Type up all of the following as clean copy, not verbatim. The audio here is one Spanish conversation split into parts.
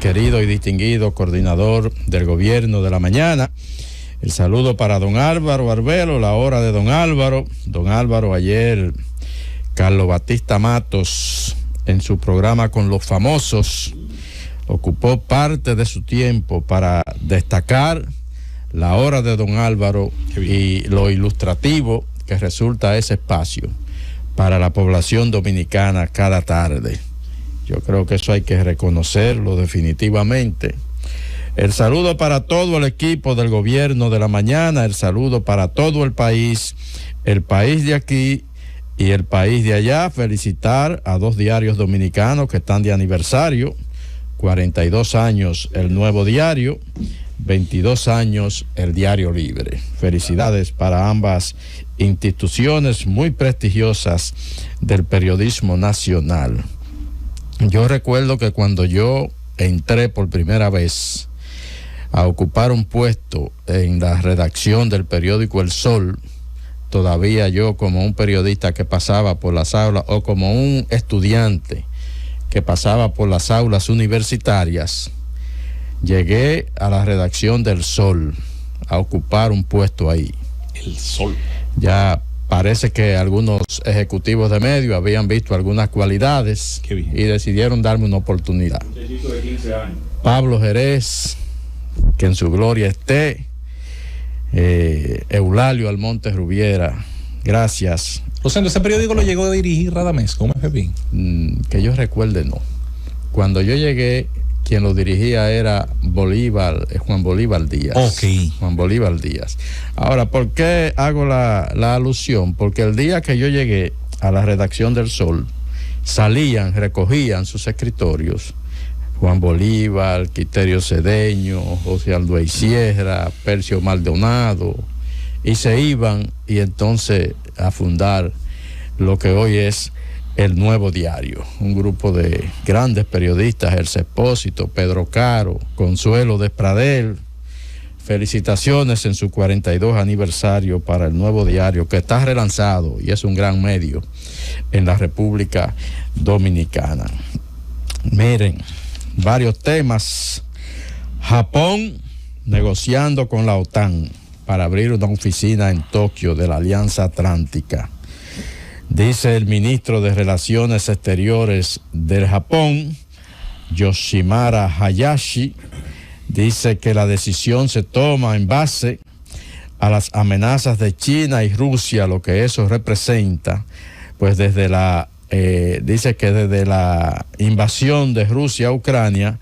querido y distinguido coordinador del gobierno de la mañana. El saludo para don Álvaro Arbelo, la hora de don Álvaro. Don Álvaro, ayer Carlos Batista Matos, en su programa con los famosos, ocupó parte de su tiempo para destacar la hora de don Álvaro y lo ilustrativo que resulta ese espacio para la población dominicana cada tarde. Yo creo que eso hay que reconocerlo definitivamente. El saludo para todo el equipo del gobierno de la mañana, el saludo para todo el país de aquí y el país de allá. Felicitar a dos diarios dominicanos que están de aniversario: 42 años el Nuevo Diario, 22 años el Diario Libre. Felicidades para ambas instituciones muy prestigiosas del periodismo nacional. Yo recuerdo que cuando yo entré por primera vez a ocupar un puesto en la redacción del periódico El Sol, todavía yo como un periodista que pasaba por las aulas o como un estudiante que pasaba por las aulas universitarias, llegué a la redacción del Sol a ocupar un puesto ahí. El Sol. Ya parece que algunos ejecutivos de medios habían visto algunas cualidades y decidieron darme una oportunidad. Un chico de 15 años. Pablo Jerez, que en su gloria esté, Eulalio Almonte Rubiera, gracias. Rosendo, ¿ese periódico lo llegó a dirigir Radamés? ¿Cómo es, Pepín? Que yo recuerde, no. Cuando yo llegué, quien lo dirigía era Juan Bolívar Díaz. Ok. Juan Bolívar Díaz. Ahora, ¿por qué hago la alusión? Porque el día que yo llegué a la redacción del Sol, recogían sus escritorios Juan Bolívar, Quiterio Cedeño, José Alduey Sierra, Percio Maldonado, y se iban y entonces a fundar lo que hoy es El Nuevo Diario, un grupo de grandes periodistas: El Expósito, Pedro Caro, Consuelo Despradel. Felicitaciones en su 42 aniversario para El Nuevo Diario, que está relanzado y es un gran medio en la República Dominicana. Miren, varios temas. Japón negociando con la OTAN para abrir una oficina en Tokio de la Alianza Atlántica. Dice el ministro de Relaciones Exteriores del Japón, Yoshimara Hayashi, dice que la decisión se toma en base a las amenazas de China y Rusia, lo que eso representa, pues dice que desde la invasión de Rusia a Ucrania,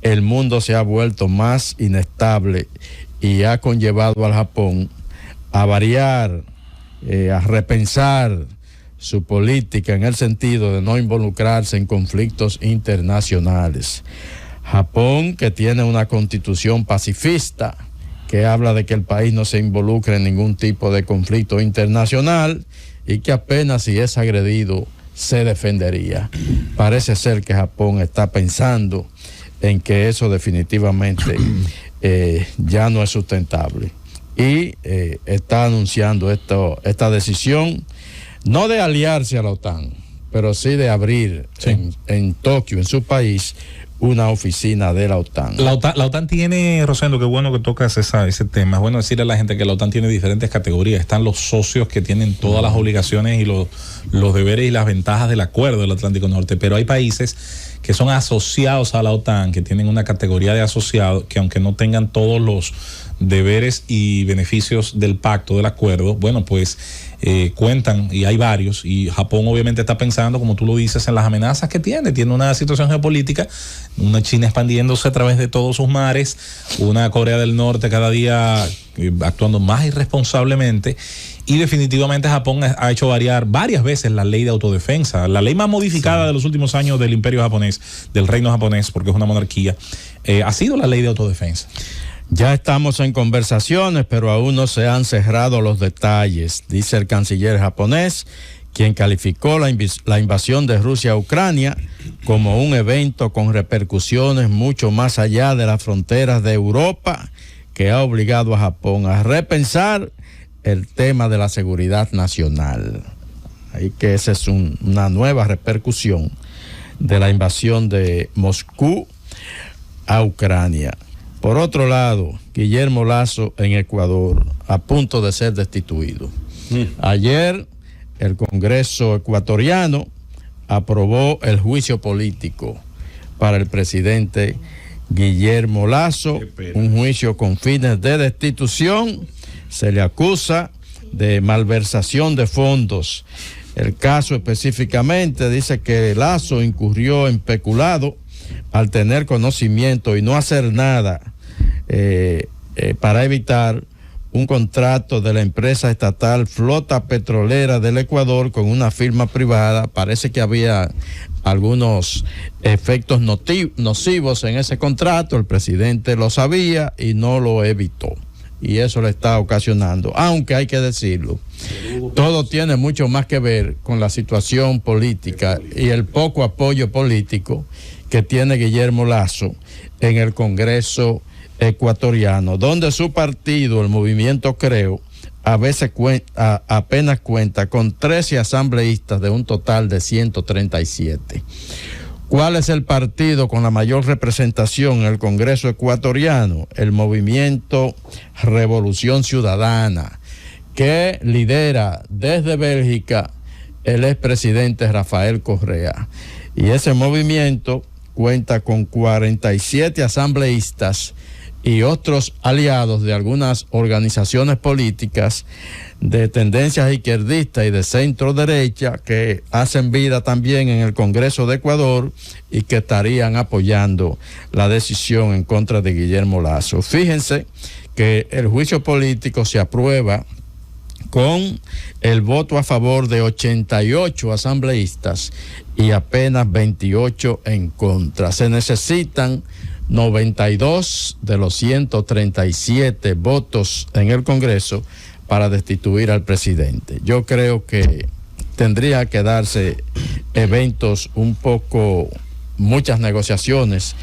el mundo se ha vuelto más inestable y ha conllevado al Japón a variar, a repensar su política en el sentido de no involucrarse en conflictos internacionales. Japón, que tiene una constitución pacifista que habla de que el país no se involucre en ningún tipo de conflicto internacional y que apenas si es agredido se defendería. Parece ser que Japón está pensando en que eso definitivamente ya no es sustentable y está anunciando esta decisión, no de aliarse a la OTAN, pero sí de abrir en Tokio, en su país, una oficina de la OTAN. La OTAN tiene, Rosendo, qué bueno que tocas ese tema. Es bueno decirle a la gente que la OTAN tiene diferentes categorías. Están los socios que tienen todas las obligaciones y los deberes y las ventajas del acuerdo del Atlántico Norte, pero hay países que son asociados a la OTAN, que tienen una categoría de asociado, que aunque no tengan todos los deberes y beneficios del pacto, del acuerdo, bueno, pues cuentan, y hay varios, y Japón obviamente está pensando, como tú lo dices, en las amenazas que tiene una situación geopolítica, una China expandiéndose a través de todos sus mares, una Corea del Norte cada día actuando más irresponsablemente, y definitivamente Japón ha hecho variar varias veces la ley de autodefensa, la ley más modificada de los últimos años del imperio japonés, del reino japonés, porque es una monarquía, ha sido la ley de autodefensa. Ya estamos en conversaciones, pero aún no se han cerrado los detalles, dice el canciller japonés, quien calificó la invasión de Rusia a Ucrania como un evento con repercusiones mucho más allá de las fronteras de Europa, que ha obligado a Japón a repensar el tema de la seguridad nacional. Ahí que esa es una nueva repercusión de la invasión de Moscú a Ucrania. Por otro lado, Guillermo Lasso en Ecuador, a punto de ser destituido. Ayer, el Congreso ecuatoriano aprobó el juicio político para el presidente Guillermo Lasso, un juicio con fines de destitución. Se le acusa de malversación de fondos. El caso específicamente dice que Lasso incurrió en peculado al tener conocimiento y no hacer nada para evitar un contrato de la empresa estatal Flota Petrolera del Ecuador con una firma privada. Parece que había algunos efectos nocivos en ese contrato. El presidente lo sabía y no lo evitó. Y eso le está ocasionando, aunque hay que decirlo, todo tiene mucho más que ver con la situación política y el poco apoyo político que tiene Guillermo Lasso en el Congreso ecuatoriano, donde su partido, el Movimiento Creo, a veces apenas cuenta con 13 asambleístas de un total de 137. ¿Cuál es el partido con la mayor representación en el Congreso ecuatoriano? El Movimiento Revolución Ciudadana, que lidera desde Bélgica el expresidente Rafael Correa. Y ese movimiento cuenta con 47 asambleístas y otros aliados de algunas organizaciones políticas de tendencias izquierdistas y de centro derecha que hacen vida también en el Congreso de Ecuador y que estarían apoyando la decisión en contra de Guillermo Lasso. Fíjense que el juicio político se aprueba con el voto a favor de 88 asambleístas y apenas 28 en contra. Se necesitan 92 de los 137 votos en el Congreso para destituir al presidente. Yo creo que tendría que darse eventos muchas negociaciones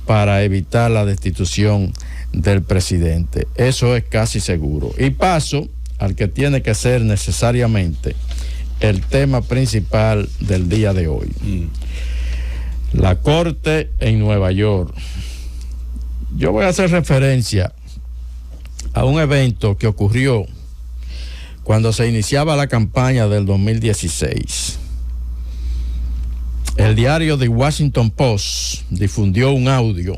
para evitar la destitución del presidente. Eso es casi seguro. Y paso al que tiene que ser necesariamente el tema principal del día de hoy. La Corte en Nueva York. Yo voy a hacer referencia a un evento que ocurrió cuando se iniciaba la campaña del 2016. El diario The Washington Post difundió un audio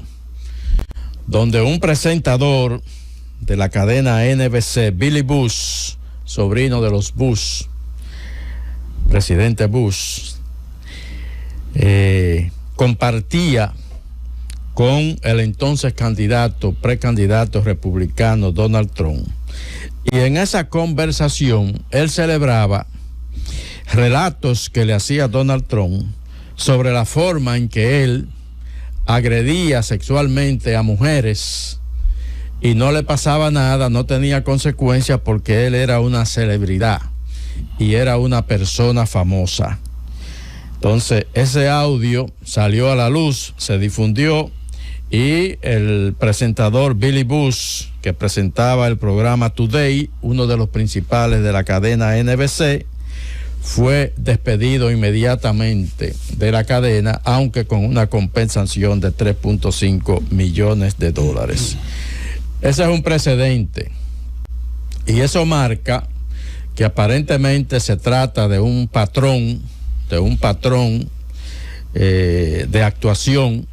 donde un presentador de la cadena NBC, Billy Bush, sobrino de los Bush, presidente Bush, compartía con el entonces precandidato republicano Donald Trump. Y en esa conversación él celebraba relatos que le hacía Donald Trump sobre la forma en que él agredía sexualmente a mujeres y no le pasaba nada, no tenía consecuencias porque él era una celebridad y era una persona famosa. Entonces ese audio salió a la luz, se difundió y el presentador Billy Bush, que presentaba el programa Today, uno de los principales de la cadena NBC, fue despedido inmediatamente de la cadena, aunque con una compensación de $3.5 millones. Ese es un precedente y eso marca que aparentemente se trata de un patrón de actuación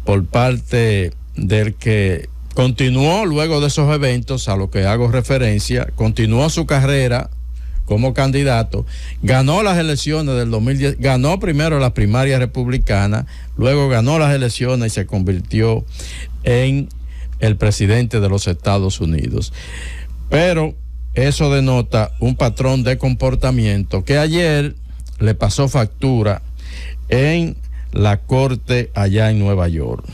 por parte del que continuó luego de esos eventos, a lo que hago referencia, continuó su carrera como candidato, ganó las elecciones del 2010, ganó primero las primarias republicanas, luego ganó las elecciones y se convirtió en el presidente de los Estados Unidos. Pero eso denota un patrón de comportamiento que ayer le pasó factura en la corte allá en Nueva York.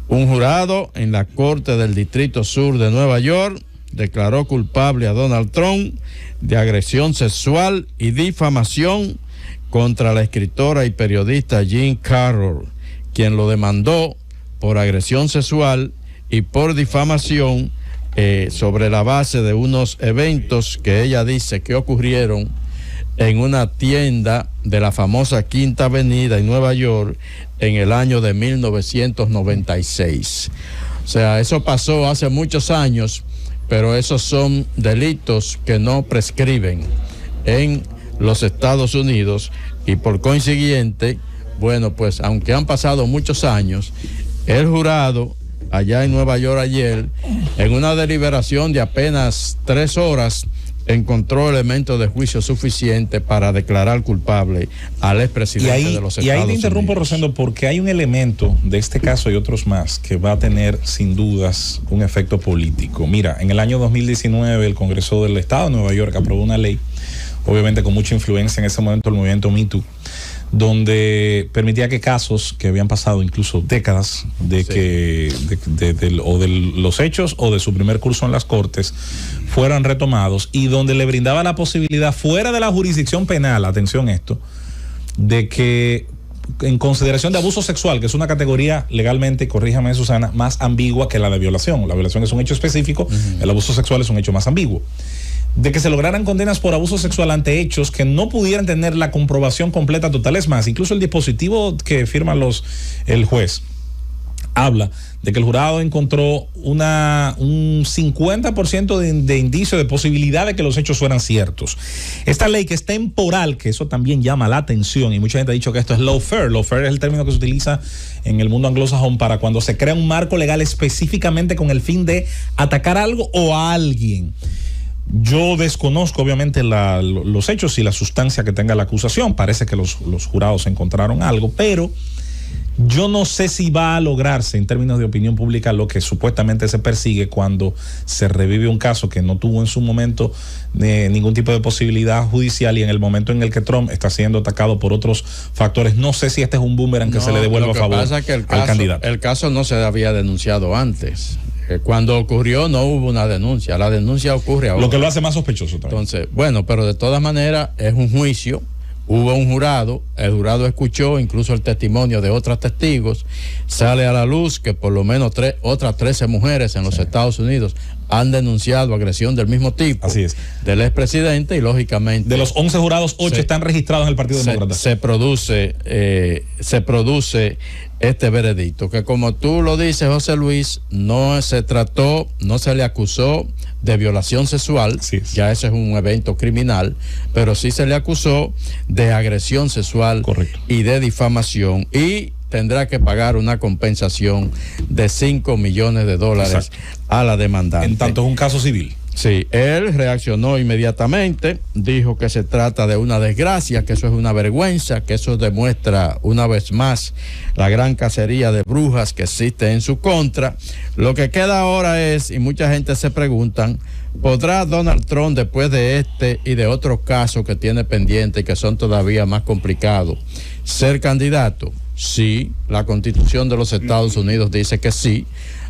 Un jurado en la corte del Distrito Sur de Nueva York declaró culpable a Donald Trump de agresión sexual y difamación contra la escritora y periodista Jean Carroll, quien lo demandó por agresión sexual y por difamación sobre la base de unos eventos que ella dice que ocurrieron en una tienda de la famosa Quinta Avenida en Nueva York en el año de 1996. O sea, eso pasó hace muchos años, pero esos son delitos que no prescriben en los Estados Unidos y por consiguiente, bueno, pues aunque han pasado muchos años, el jurado allá en Nueva York ayer, en una deliberación de apenas 3 horas, encontró elementos de juicio suficiente para declarar culpable al expresidente de los Estados Unidos. Y ahí te interrumpo, Rosendo, porque hay un elemento de este caso y otros más que va a tener sin dudas un efecto político. Mira, en el año 2019 el Congreso del Estado de Nueva York aprobó una ley, obviamente con mucha influencia en ese momento el movimiento Me Too, donde permitía que casos que habían pasado incluso décadas de los hechos o de su primer curso en las cortes fueran retomados, y donde le brindaba la posibilidad fuera de la jurisdicción penal, atención esto, de que en consideración de abuso sexual, que es una categoría legalmente, corríjame Susana, más ambigua que la de violación. La violación es un hecho específico, el abuso sexual es un hecho más ambiguo. De que se lograran condenas por abuso sexual ante hechos que no pudieran tener la comprobación completa total. Es más, incluso el dispositivo que firma el juez habla de que el jurado encontró un 50% de indicio de posibilidad de que los hechos fueran ciertos. Esta ley, que es temporal, que eso también llama la atención, y mucha gente ha dicho que esto es lawfare. Lawfare es el término que se utiliza en el mundo anglosajón para cuando se crea un marco legal específicamente con el fin de atacar algo o a alguien. Yo desconozco obviamente los hechos y la sustancia que tenga la acusación. Parece que los jurados encontraron algo, pero yo no sé si va a lograrse en términos de opinión pública lo que supuestamente se persigue cuando se revive un caso que no tuvo en su momento ningún tipo de posibilidad judicial, y en el momento en el que Trump está siendo atacado por otros factores. No sé si este es un boomerang que se le devuelva a favor al candidato. El caso no se había denunciado antes. Cuando ocurrió no hubo una denuncia. La denuncia ocurre ahora. Lo que lo hace más sospechoso también. Entonces, bueno, pero de todas maneras es un juicio. Hubo un jurado, el jurado escuchó incluso el testimonio de otros testigos. Sale a la luz que por lo menos otras 13 mujeres en los Estados Unidos han denunciado agresión del mismo tipo. Así es. Del expresidente, y lógicamente de los 11 jurados, 8 están registrados en el Partido Demócrata. Se produce este veredicto, que como tú lo dices, José Luis, no se le acusó de violación sexual, sí. Ya ese es un evento criminal, pero sí se le acusó de agresión sexual. Correcto. Y de difamación, y tendrá que pagar una compensación de $5 millones Exacto. a la demandante. En tanto es un caso civil. Sí, él reaccionó inmediatamente, dijo que se trata de una desgracia, que eso es una vergüenza, que eso demuestra una vez más la gran cacería de brujas que existe en su contra. Lo que queda ahora es, y mucha gente se preguntan, ¿podrá Donald Trump, después de este y de otros casos que tiene pendientes y que son todavía más complicados, ser candidato? Sí, la Constitución de los Estados Unidos dice que sí.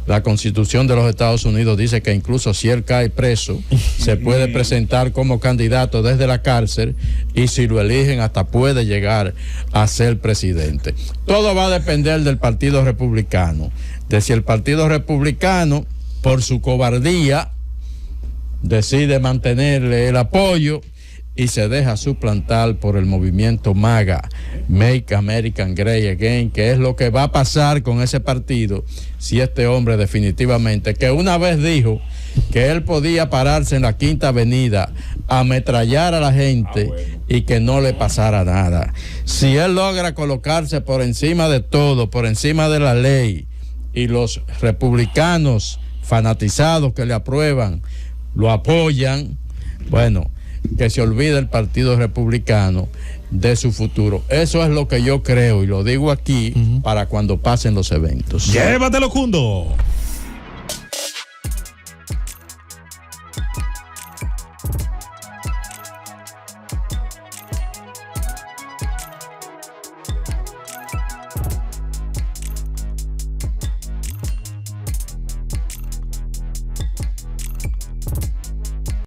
La Constitución de los Estados Unidos dice que incluso si él cae preso, se puede presentar como candidato desde la cárcel, y si lo eligen hasta puede llegar a ser presidente. Todo va a depender del Partido Republicano, de si el Partido Republicano, por su cobardía, decide mantenerle el apoyo y se deja suplantar por el movimiento MAGA, Make America Great Again, que es lo que va a pasar con ese partido si este hombre definitivamente, que una vez dijo que él podía pararse en la Quinta Avenida, ametrallar a la gente y que no le pasara nada. Si él logra colocarse por encima de todo, por encima de la ley, y los republicanos fanatizados que le aprueban lo apoyan, bueno, que se olvide el Partido Republicano de su futuro. Eso es lo que yo creo, y lo digo aquí para cuando pasen los eventos. Llévatelo, Cundo.